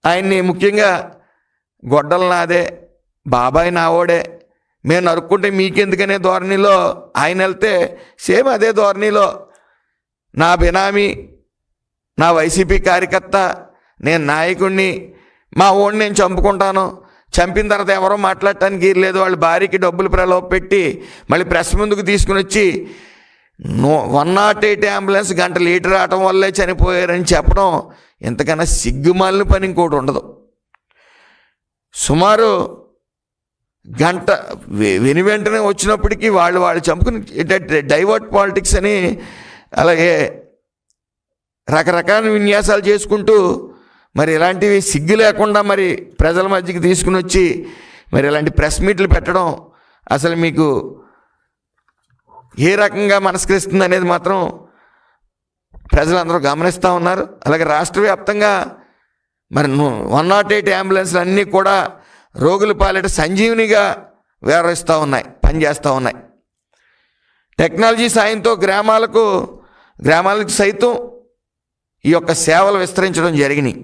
ఆయన్ని ముఖ్యంగా గొడ్డలు నాదే, బాబాయ్ నావోడే, మేము నరుక్కుంటే మీకెందుకనే ధోరణిలో ఆయన వెళ్తే, సేమ్ అదే ధోరణిలో నా బినామీ, నా వైసీపీ కార్యకర్త, నేను నాయకుడిని, మా ఓడిని నేను చంపుకుంటాను, చంపిన తర్వాత ఎవరో మాట్లాడటానికి లేదు, వాళ్ళ భార్యకి డబ్బులు ప్రలోభ పెట్టి మళ్ళీ ప్రెస్ ముందుకు తీసుకుని వచ్చి 108 అంబులెన్స్ గంట లేట్ రావటం వల్లే చనిపోయారని చెప్పడం ఎంతకన్నా సిగ్గుమాలిన పని ఇంకోటి ఉండదు. సుమారు గంట వెంటనే వచ్చినప్పటికీ వాళ్ళు చంపుకుని డైవర్ట్ పాలిటిక్స్ అని అలాగే రకరకాల విన్యాసాలు చేసుకుంటూ మరి ఇలాంటివి సిగ్గు లేకుండా మరి ప్రజల మధ్యకి తీసుకుని వచ్చి మరి ఇలాంటి ప్రెస్ మీట్లు పెట్టడం అసలు మీకు ఏ రకంగా మనస్కరిస్తుంది అనేది మాత్రం ప్రజలందరూ గమనిస్తూ ఉన్నారు. అలాగే రాష్ట్ర వ్యాప్తంగా మరి 108 అంబులెన్స్లు అన్నీ కూడా రోగుల పాలిట సంజీవనిగా వ్యవహరిస్తూ ఉన్నాయి, పనిచేస్తూ ఉన్నాయి. టెక్నాలజీ సాయంతో గ్రామాలకు సైతం ఈ యొక్క సేవలు విస్తరించడం జరిగినాయి.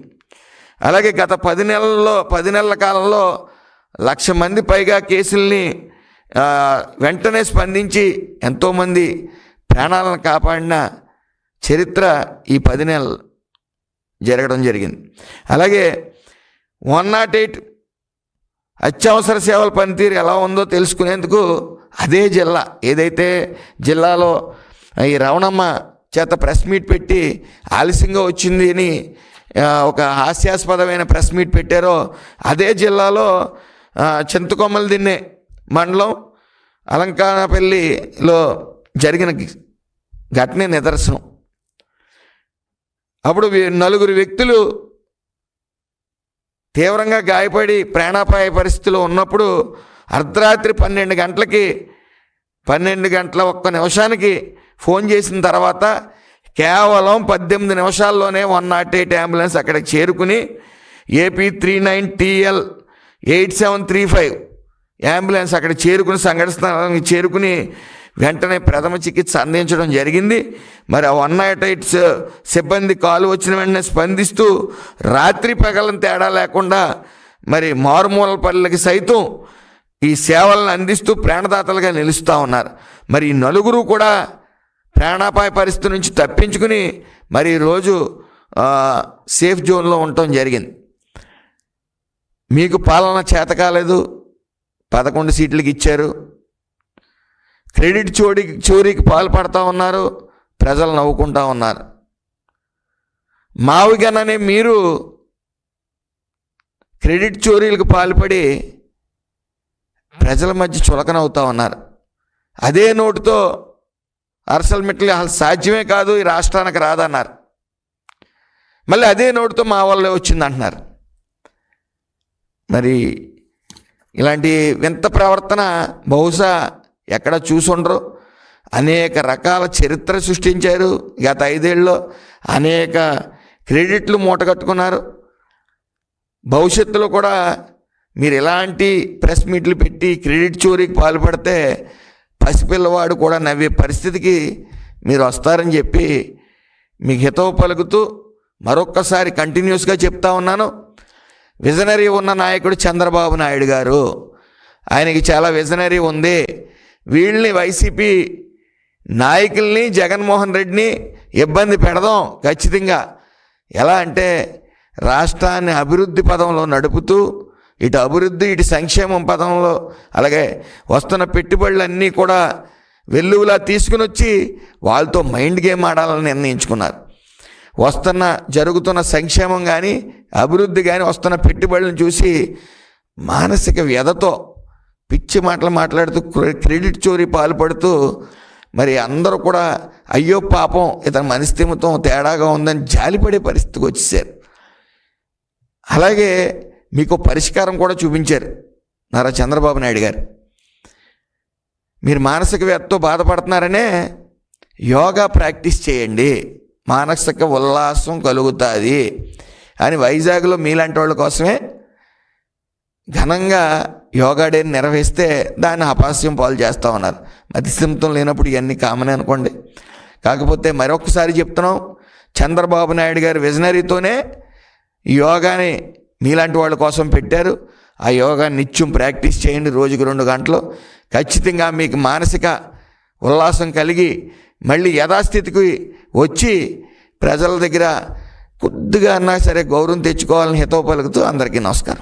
అలాగే గత 10 నెలల కాలంలో 1,00,000 మంది పైగా కేసుల్ని వెంటనే స్పందించి ఎంతోమంది ప్రాణాలను కాపాడిన చరిత్ర ఈ 10 నెలలు జరగడం జరిగింది. అలాగే 108 అత్యవసర సేవల పనితీరు ఎలా ఉందో తెలుసుకునేందుకు అదే జిల్లా, ఏదైతే జిల్లాలో ఈ రవణమ్మ చేత ప్రెస్ మీట్ పెట్టి ఆలస్యంగా వచ్చింది అని ఒక హాస్యాస్పదమైన ప్రెస్ మీట్ పెట్టారో అదే జిల్లాలో చింతకొమ్మల దిన్నె మండలం అలంకానపల్లిలో జరిగిన ఘటనే నిదర్శనం. అప్పుడు 4 వ్యక్తులు తీవ్రంగా గాయపడి ప్రాణాపాయ పరిస్థితిలో ఉన్నప్పుడు అర్ధరాత్రి 12 గంటలకి 12 గంటల 1 నిమిషానికి ఫోన్ చేసిన తర్వాత కేవలం 18 నిమిషాల్లోనే 108 అంబులెన్స్ అక్కడికి చేరుకుని AP 39TL 8735 అంబులెన్స్ అక్కడ చేరుకుని సంఘటన స్థలానికి చేరుకుని వెంటనే ప్రథమ చికిత్స అందించడం జరిగింది. మరి ఆ 108 సిబ్బంది కాలు వచ్చిన వెంటనే స్పందిస్తూ రాత్రి పగలను తేడా లేకుండా మరి మారుమూల పల్లెలకి సైతం ఈ సేవలను అందిస్తూ ప్రాణదాతలుగా నిలుస్తూ ఉన్నారు. మరి ఈ 4 కూడా ప్రాణాపాయ పరిస్థితి నుంచి తప్పించుకుని మరి ఈరోజు సేఫ్ జోన్లో ఉండటం జరిగింది. మీకు పాలన చేత కాలేదు, 11 సీట్లకి ఇచ్చారు, క్రెడిట్ చోరీకి పాల్పడతా ఉన్నారు, ప్రజలు నవ్వుకుంటా ఉన్నారు. మావిగననే మీరు క్రెడిట్ చోరీలకు పాల్పడి ప్రజల మధ్య చులకనవుతూ ఉన్నారు. అదే నోటుతో అర్సల్ మెట్లు అసలు సాధ్యమే కాదు, ఈ రాష్ట్రానికి రాదన్నారు. మళ్ళీ అదే నోటుతో మా వాళ్ళే వచ్చిందంటున్నారు. మరి ఇలాంటి వింత ప్రవర్తన బహుశా ఎక్కడ చూసుండరు. అనేక రకాల చరిత్ర సృష్టించారు. గత 5 ఏళ్ళలో అనేక క్రెడిట్లు మూటగట్టుకున్నారు. భవిష్యత్తులో కూడా మీరు ఎలాంటి ప్రెస్ మీట్లు పెట్టి క్రెడిట్ చోరీకి పాల్పడితే పసిపిల్లవాడు కూడా నవ్వే పరిస్థితికి మీరు వస్తారని చెప్పి మీకు హితవు పలుకుతూ మరొక్కసారి కంటిన్యూస్గా చెప్తా ఉన్నాను. విజనరీ ఉన్న నాయకుడు చంద్రబాబు నాయుడు గారు, ఆయనకి చాలా విజనరీ ఉంది. వీళ్ళని వైసీపీ నాయకుల్ని జగన్మోహన్ రెడ్డిని ఇబ్బంది పెడదాం ఖచ్చితంగా. ఎలా అంటే రాష్ట్రాన్ని అభివృద్ధి పదంలో నడుపుతూ ఇటు అభివృద్ధి ఇటు సంక్షేమం పదంలో అలాగే వస్తున్న పెట్టుబడులన్నీ కూడా వెల్లువలా తీసుకుని వచ్చి వాళ్ళతో మైండ్ గేమ్ ఆడాలని నిర్ణయించుకున్నారు. జరుగుతున్న సంక్షేమం కానీ అభివృద్ధి కానీ వస్తున్న పెట్టుబడులను చూసి మానసిక వ్యధతో పిచ్చి మాటలు మాట్లాడుతూ క్రెడిట్ చోరీ పాల్పడుతూ మరి అందరూ కూడా అయ్యో పాపం ఇతని మనస్థిమితం తేడాగా ఉందని జాలిపడే పరిస్థితికి వచ్చేసారు. అలాగే మీకు పరిష్కారం కూడా చూపించారు నారా చంద్రబాబు నాయుడు గారు. మీరు మానసిక వ్యధతో బాధపడుతున్నారనే యోగా ప్రాక్టీస్ చేయండి, మానసిక ఉల్లాసం కలుగుతుంది అని వైజాగ్లో మీలాంటి వాళ్ళ కోసమే ఘనంగా యోగా డేని నిర్వహిస్తే దాన్ని అపహాస్యం పాలు చేస్తూ ఉన్నారు. మతిస్థిమితం లేనప్పుడు ఇవన్నీ కామనే అనుకోండి. కాకపోతే మరొకసారి చెప్తున్నాం, చంద్రబాబు నాయుడు గారి విజనరీతోనే యోగాని మీలాంటి వాళ్ళ కోసం పెట్టారు. ఆ యోగా నిత్యం ప్రాక్టీస్ చేయండి, రోజుకు 2 గంటలు. ఖచ్చితంగా మీకు మానసిక ఉల్లాసం కలిగి మళ్ళీ యథాస్థితికి వచ్చి ప్రజల దగ్గర కొద్దిగా అన్నా సరే గౌరవం తెచ్చుకోవాలని హితవు పలుకుతూ అందరికీ నమస్కారం.